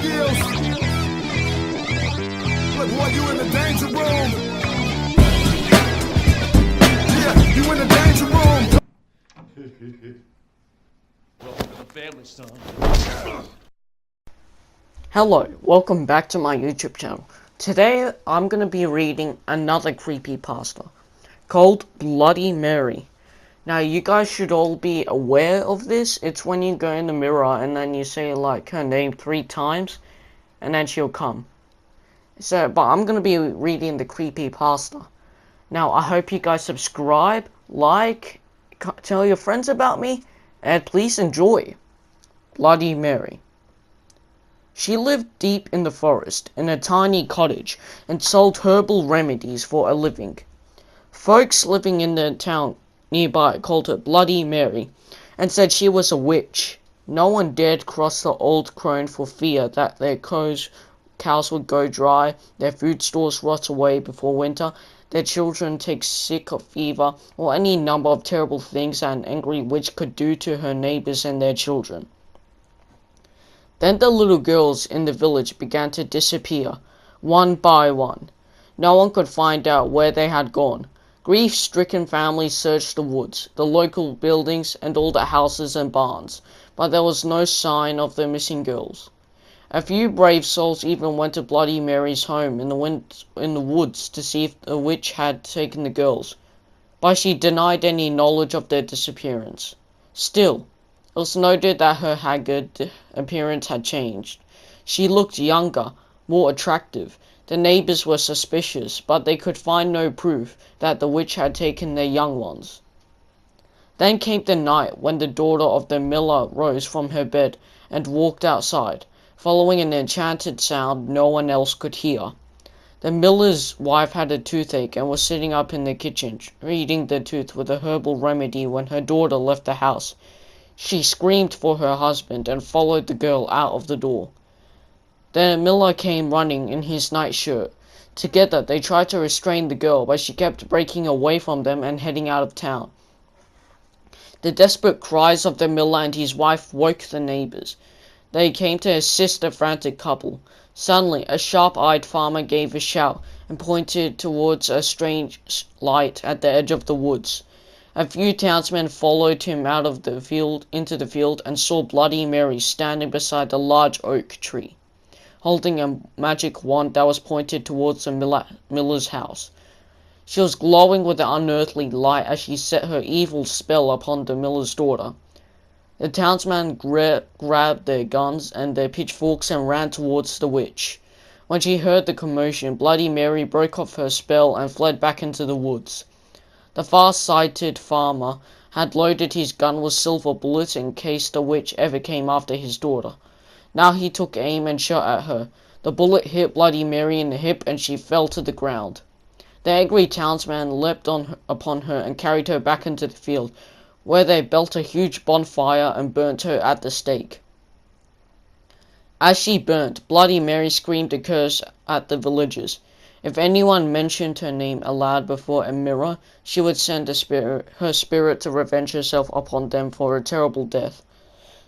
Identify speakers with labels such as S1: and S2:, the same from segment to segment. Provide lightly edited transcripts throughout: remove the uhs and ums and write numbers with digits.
S1: skills. Look, boy, you in the danger room. Yeah, you in the danger room.
S2: Welcome to the family, son.
S3: Hello, welcome back to my YouTube channel. Today I'm going to be reading another creepypasta called Bloody Mary. Now you guys should all be aware of this. It's when you go in the mirror and then you say like her name 3 times and then she'll come. But I'm going to be reading the creepypasta. Now I hope you guys subscribe, like, tell your friends about me, and please enjoy Bloody Mary. She lived deep in the forest, in a tiny cottage, and sold herbal remedies for a living. Folks living in the town nearby called her Bloody Mary, and said she was a witch. No one dared cross the old crone for fear that their cows would go dry, their food stores rot away before winter, their children take sick of fever, or any number of terrible things that an angry witch could do to her neighbors and their children. Then the little girls in the village began to disappear, one by one. No one could find out where they had gone. Grief-stricken families searched the woods, the local buildings, and all the houses and barns, but there was no sign of the missing girls. A few brave souls even went to Bloody Mary's home in the woods to see if the witch had taken the girls, but she denied any knowledge of their disappearance. Still, it was noted that her haggard appearance had changed. She looked younger, more attractive. The neighbors were suspicious, but they could find no proof that the witch had taken their young ones. Then came the night when the daughter of the miller rose from her bed and walked outside, following an enchanted sound no one else could hear. The miller's wife had a toothache and was sitting up in the kitchen, treating the tooth with a herbal remedy when her daughter left the house. She screamed for her husband and followed the girl out of the door. The miller came running in his nightshirt. Together they tried to restrain the girl, but she kept breaking away from them and heading out of town. The desperate cries of the miller and his wife woke the neighbors. They came to assist the frantic couple. Suddenly, a sharp-eyed farmer gave a shout and pointed towards a strange light at the edge of the woods. A few townsmen followed him out of the field into the field and saw Bloody Mary standing beside a large oak tree, holding a magic wand that was pointed towards the miller's house. She was glowing with an unearthly light as she set her evil spell upon the miller's daughter. The townsmen grabbed their guns and their pitchforks and ran towards the witch. When she heard the commotion, Bloody Mary broke off her spell and fled back into the woods. The far-sighted farmer had loaded his gun with silver bullets in case the witch ever came after his daughter. Now he took aim and shot at her. The bullet hit Bloody Mary in the hip and she fell to the ground. The angry townsman leapt upon her and carried her back into the field, where they built a huge bonfire and burnt her at the stake. As she burnt, Bloody Mary screamed a curse at the villagers. If anyone mentioned her name aloud before a mirror, she would send her spirit to revenge herself upon them for a terrible death.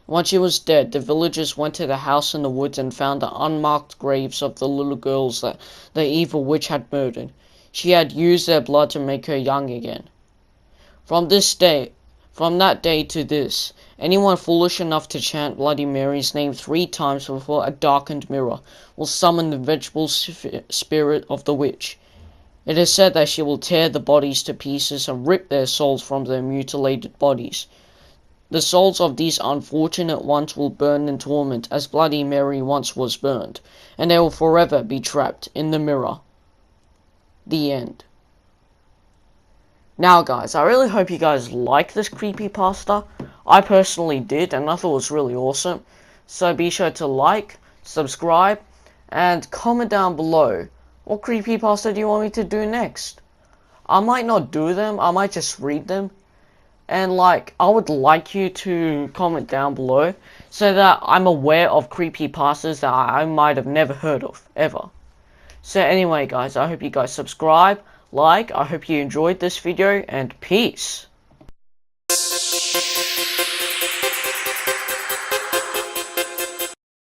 S3: Once she was dead, the villagers went to the house in the woods and found the unmarked graves of the little girls that the evil witch had murdered. She had used their blood to make her young again. From that day to this, anyone foolish enough to chant Bloody Mary's name 3 times before a darkened mirror will summon the vengeful spirit of the witch. It is said that she will tear the bodies to pieces and rip their souls from their mutilated bodies. The souls of these unfortunate ones will burn in torment as Bloody Mary once was burned, and they will forever be trapped in the mirror. The end. Now guys, I really hope you guys like this creepypasta. I personally did, and I thought it was really awesome. So be sure to like, subscribe, and comment down below. What creepypasta do you want me to do next? I might not do them, I might just read them. And I would like you to comment down below so that I'm aware of creepypastas that I might have never heard of, ever. So anyway guys, I hope you guys subscribe, I hope you enjoyed this video, and peace.